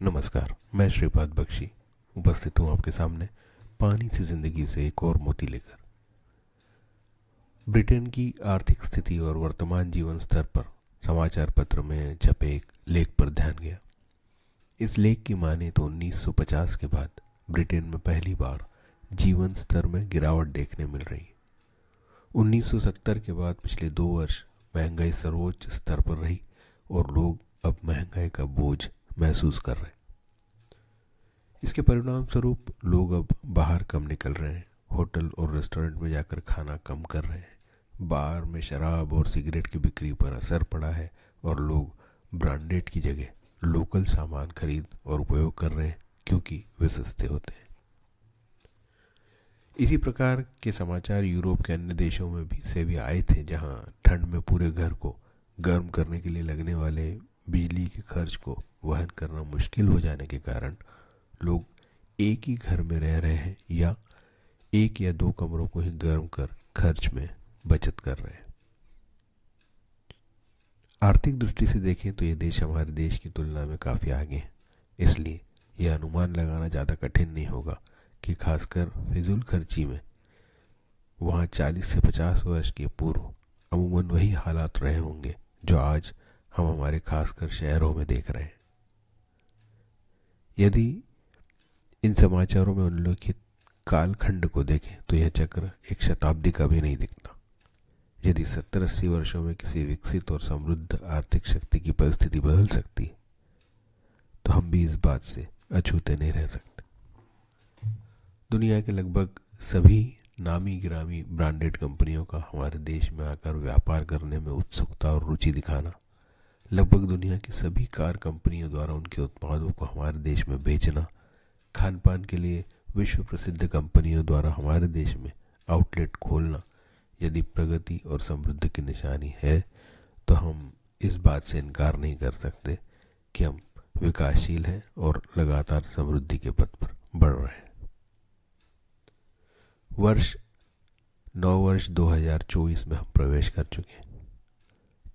नमस्कार, मैं श्रीपाद बख्शी उपस्थित हूँ आपके सामने पानी से जिंदगी से एक और मोती लेकर। ब्रिटेन की आर्थिक स्थिति और वर्तमान जीवन स्तर पर समाचार पत्र में छपे एक लेख पर ध्यान गया। इस लेख की माने तो 1950 के बाद ब्रिटेन में पहली बार जीवन स्तर में गिरावट देखने मिल रही है। 1970 के बाद पिछले 2 वर्ष महंगाई सर्वोच्च स्तर पर रही और लोग अब महंगाई का बोझ महसूस कर रहे हैं। इसके परिणाम स्वरूप लोग अब बाहर कम निकल रहे हैं, होटल और रेस्टोरेंट में जाकर खाना कम कर रहे हैं, बार में शराब और सिगरेट की बिक्री पर असर पड़ा है और लोग ब्रांडेड की जगह लोकल सामान खरीद और उपयोग कर रहे हैं क्योंकि वे सस्ते होते हैं। इसी प्रकार के समाचार यूरोप के अन्य देशों में भी आए थे, जहां ठंड में पूरे घर को गर्म करने के लिए लगने वाले बिजली के खर्च को वहन करना मुश्किल हो जाने के कारण लोग एक ही घर में रह रहे हैं या 1 या 2 कमरों को ही गर्म कर खर्च में बचत कर रहे हैं। आर्थिक दृष्टि से देखें तो ये देश हमारे देश की तुलना में काफ़ी आगे हैं। इसलिए यह अनुमान लगाना ज़्यादा कठिन नहीं होगा कि खासकर फिजूल खर्ची में वहाँ 40 से 50 वर्ष के पूर्व अमूमन वही हालात रहे होंगे जो आज हम हमारे खासकर शहरों में देख रहे हैं। यदि इन समाचारों में उल्लेखित कालखंड को देखें तो यह चक्र एक शताब्दी का भी नहीं दिखता। यदि 70-80 वर्षों में किसी विकसित और समृद्ध आर्थिक शक्ति की परिस्थिति बदल सकती है तो हम भी इस बात से अछूते नहीं रह सकते। दुनिया के लगभग सभी नामी गिरामी ब्रांडेड कंपनियों का हमारे देश में आकर व्यापार करने में उत्सुकता और रुचि दिखाना, लगभग दुनिया की सभी कार कंपनियों द्वारा उनके उत्पादों को हमारे देश में बेचना, खान पान के लिए विश्व प्रसिद्ध कंपनियों द्वारा हमारे देश में आउटलेट खोलना यदि प्रगति और समृद्धि की निशानी है तो हम इस बात से इनकार नहीं कर सकते कि हम विकासशील हैं और लगातार समृद्धि के पथ पर बढ़ रहे हैं। नव वर्ष 2024 में हम प्रवेश कर चुके हैं।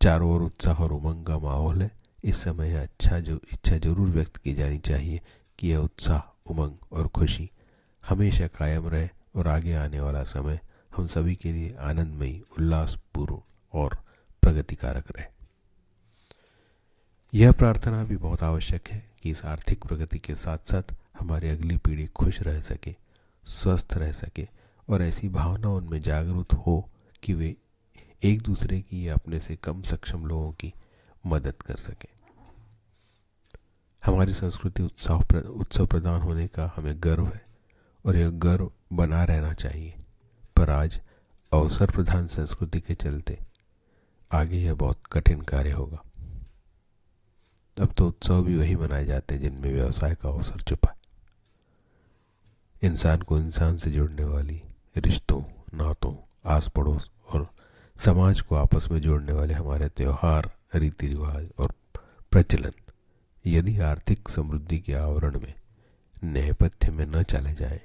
चारों ओर उत्साह और उमंग का माहौल है। इस समय यह इच्छा जरूर व्यक्त की जानी चाहिए कि यह उत्साह, उमंग और खुशी हमेशा कायम रहे और आगे आने वाला समय हम सभी के लिए आनंदमयी, उल्लासपूर्ण और प्रगतिकारक रहे। यह प्रार्थना भी बहुत आवश्यक है कि इस आर्थिक प्रगति के साथ साथ हमारी अगली पीढ़ी खुश रह सके, स्वस्थ रह सके और ऐसी भावना उनमें जागरूक हो कि वे एक दूसरे की या अपने से कम सक्षम लोगों की मदद कर सके। हमारी संस्कृति उत्सव प्रधान होने का हमें गर्व है और यह गर्व बना रहना चाहिए, पर आज अवसर प्रधान संस्कृति के चलते आगे यह बहुत कठिन कार्य होगा। अब तो उत्सव भी वही मनाए जाते हैं जिनमें व्यवसाय का अवसर छुपा है। इंसान को इंसान से जुड़ने वाली रिश्तों, नातों, आस पड़ोस और समाज को आपस में जोड़ने वाले हमारे त्योहार, रीति रिवाज और प्रचलन यदि आर्थिक समृद्धि के आवरण में नेपथ्य में न चले जाएं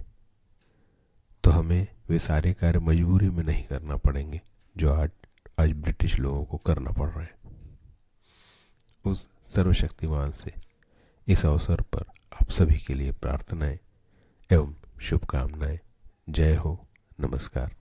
तो हमें वे सारे कार्य मजबूरी में नहीं करना पड़ेंगे जो आज ब्रिटिश लोगों को करना पड़ रहा है। उस सर्वशक्तिमान से इस अवसर पर आप सभी के लिए प्रार्थनाएं एवं शुभकामनाएं। जय हो। नमस्कार।